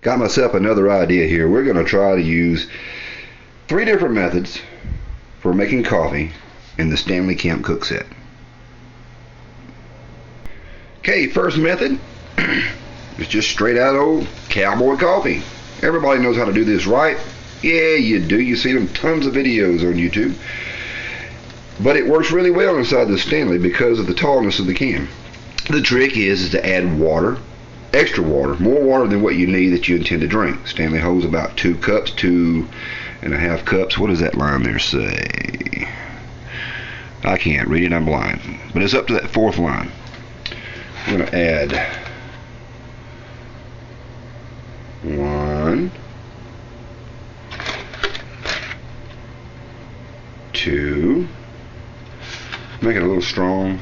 Got myself another idea here. We're going to try to use 3 different methods for making coffee in the Stanley Camp Cook Set. Okay, first method is just straight out old Cowboy Coffee. Everybody knows how to do this, right? Yeah, you do. You see them tons of videos on YouTube. But it works really well inside the Stanley because of the tallness of the can. The trick is to add water, extra water, more water than what you need that you intend to drink. Stanley holds about 2 cups, 2.5 cups. What does that line there say? I can't read it, I'm blind. But it's up to that 4th line. I'm going to add 1, 2, make it a little strong,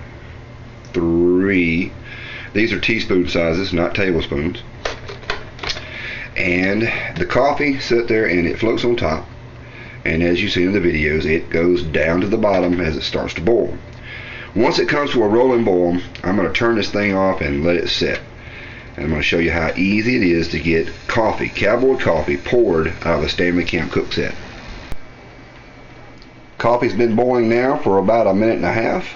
3. These are teaspoon sizes, not tablespoons. And the coffee sits there and it floats on top, and as you see in the videos, it goes down to the bottom as it starts to boil. Once it comes to a rolling boil, I'm going to turn this thing off and let it sit. And I'm going to show you how easy it is to get coffee, Cowboy Coffee, poured out of the Stanley Camp Cook Set. Coffee's been boiling now for about 1.5 minutes,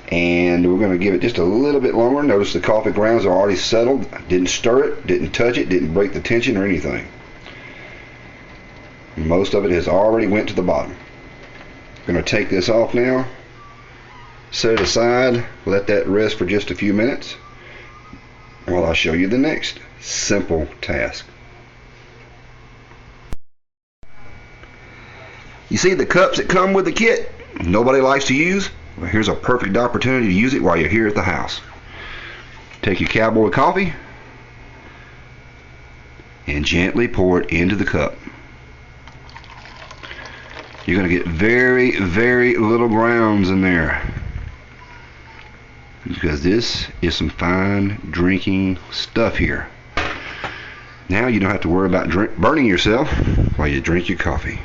and we're going to give it just a little bit longer. Notice the coffee grounds are already settled. Didn't stir it, didn't touch it, didn't break the tension or anything. Most of it has already went to the bottom. I'm going to take this off now, set it aside, let that rest for just a few minutes while I show you the next simple task. You see the cups that come with the kit nobody likes to use? Well, here's a perfect opportunity to use it while you're here at the house. Take your Cowboy Coffee and gently pour it into the cup. You're going to get very, very little grounds in there, because this is some fine drinking stuff here. Now you don't have to worry about burning yourself while you drink your coffee.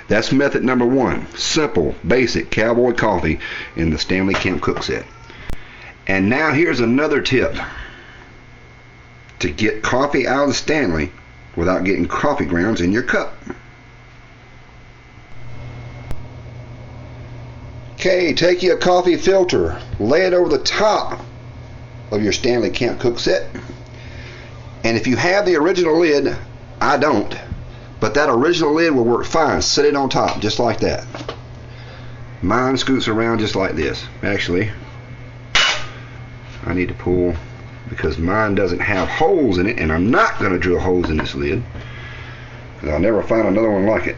That's method number 1. Simple, basic Cowboy Coffee in the Stanley Camp Cook Set. And now here's another tip to get coffee out of the Stanley without getting coffee grounds in your cup. Okay, take your coffee filter, lay it over the top of your Stanley Camp Cook Set. And if you have the original lid, I don't, but that original lid will work fine. Set it on top, just like that. Mine scoots around just like this. Actually, I need to pull, because mine doesn't have holes in it, and I'm not going to drill holes in this lid, because I'll never find another one like it.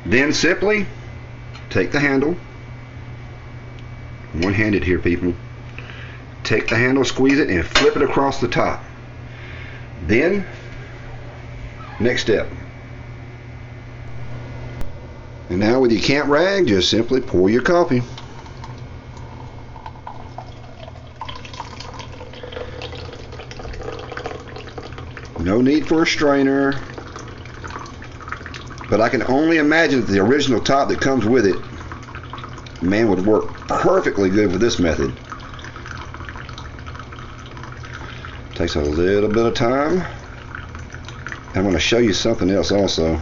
Then simply take the handle, one-handed here, people. Take the handle, squeeze it, and flip it across the top. Then, next step. And now with your camp rag, just simply pour your coffee. No need for a strainer. But I can only imagine that the original top that comes with it, man, would work perfectly good with this method. Takes a little bit of time. I'm going to show you something else also,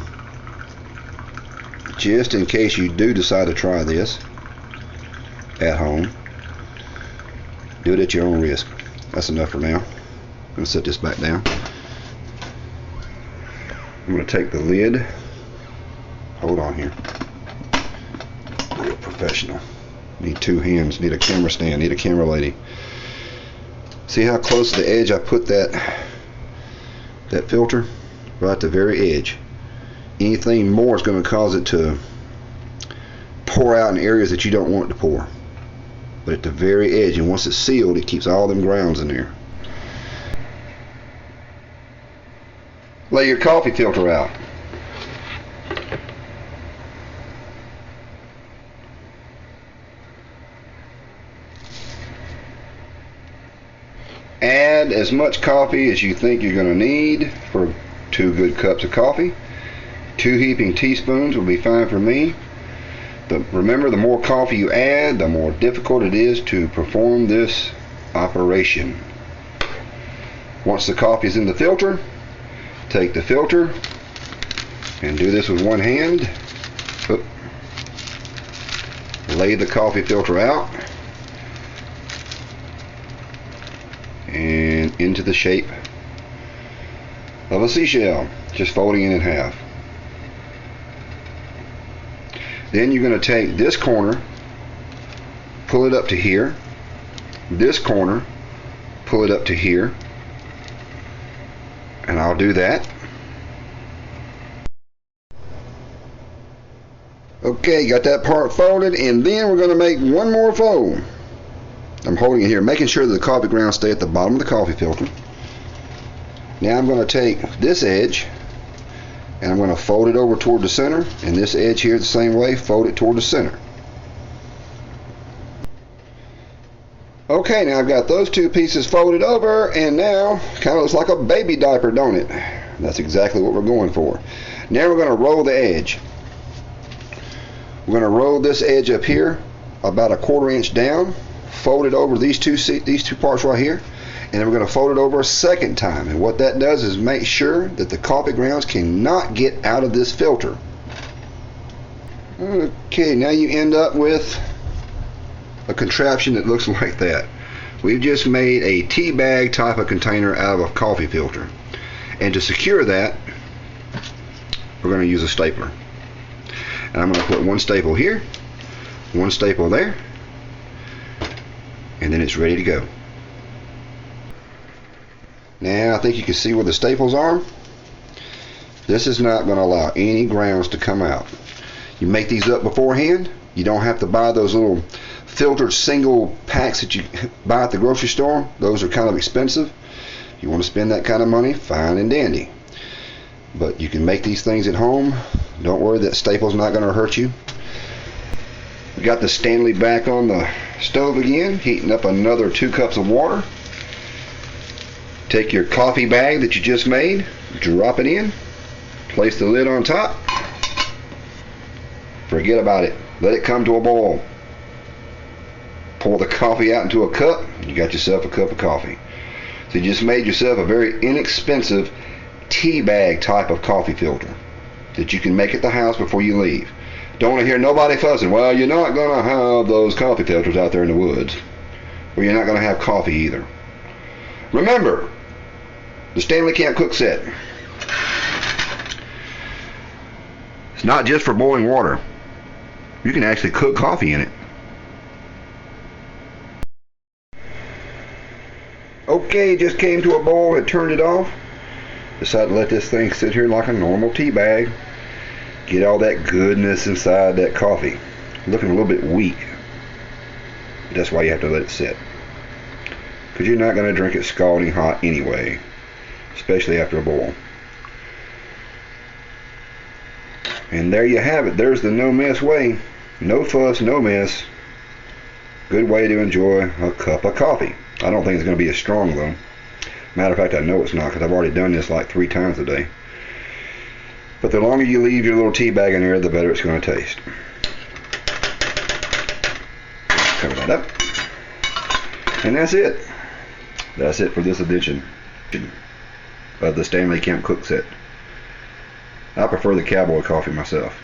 just in case you do decide to try this at home. Do it at your own risk. That's enough for now. I'm going to set this back down. I'm going to take the lid. Hold on here. Real professional. Need 2 hands. Need a camera stand. Need a camera lady. See how close to the edge I put that filter? Right at the very edge. Anything more is going to cause it to pour out in areas that you don't want it to pour. But at the very edge, and once it's sealed, it keeps all them grounds in there. Lay your coffee filter out. Add as much coffee as you think you're going to need for 2 good cups of coffee. 2 heaping teaspoons will be fine for me. But remember, the more coffee you add, the more difficult it is to perform this operation. Once the coffee is in the filter, take the filter and do this with one hand. Oop. Lay the coffee filter out and into the shape of a seashell, just folding it in half. Then you're going to take this corner, pull it up to here, this corner, pull it up to here, and I'll do that. Okay, got that part folded, and then we're going to make one more fold. I'm holding it here, making sure that the coffee grounds stay at the bottom of the coffee filter. Now I'm going to take this edge and I'm going to fold it over toward the center, and this edge here the same way, fold it toward the center. Okay, now I've got those two pieces folded over, and now kind of looks like a baby diaper, don't it? That's exactly what we're going for. Now we're going to roll the edge. We're going to roll this edge up here about a 1/4 inch down, fold it over these two parts right here, and then we're going to fold it over a second time. And what that does is make sure that the coffee grounds cannot get out of this filter. Okay, now you end up with a contraption that looks like that. We've just made a tea bag type of container out of a coffee filter. And to secure that, we're going to use a stapler. And I'm going to put one staple here, one staple there, and then it's ready to go. Now I think you can see where the staples are. This is not going to allow any grounds to come out. You make these up beforehand. You don't have to buy those little filtered single packs that you buy at the grocery store. Those are kind of expensive. If you want to spend that kind of money, fine and dandy. But you can make these things at home. Don't worry, that staple's not going to hurt you. We got the Stanley back on the stove again, heating up another 2 cups of water. Take your coffee bag that you just made, drop it in, place the lid on top, forget about it, let it come to a boil. Pour the coffee out into a cup, you got yourself a cup of coffee. So you just made yourself a very inexpensive tea bag type of coffee filter that you can make at the house before you leave. Don't want to hear nobody fussing, well, you're not going to have those coffee filters out there in the woods, or you're not going to have coffee either. Remember, the Stanley Camp Cook Set. It's not just for boiling water. You can actually cook coffee in it. Okay, just came to a boil and turned it off. Decided to let this thing sit here like a normal tea bag. Get all that goodness inside that coffee. Looking a little bit weak. That's why you have to let it sit. Because you're not going to drink it scalding hot anyway. Especially after a boil. And there you have it. There's the no mess way. No fuss, no mess. Good way to enjoy a cup of coffee. I don't think it's going to be as strong though. Matter of fact, I know it's not, because I've already done this like 3 times a day. But the longer you leave your little tea bag in there, the better it's going to taste. Cover that up. And that's it. That's it for this edition of the Stanley Camp Cook Set. I prefer the Cowboy Coffee myself.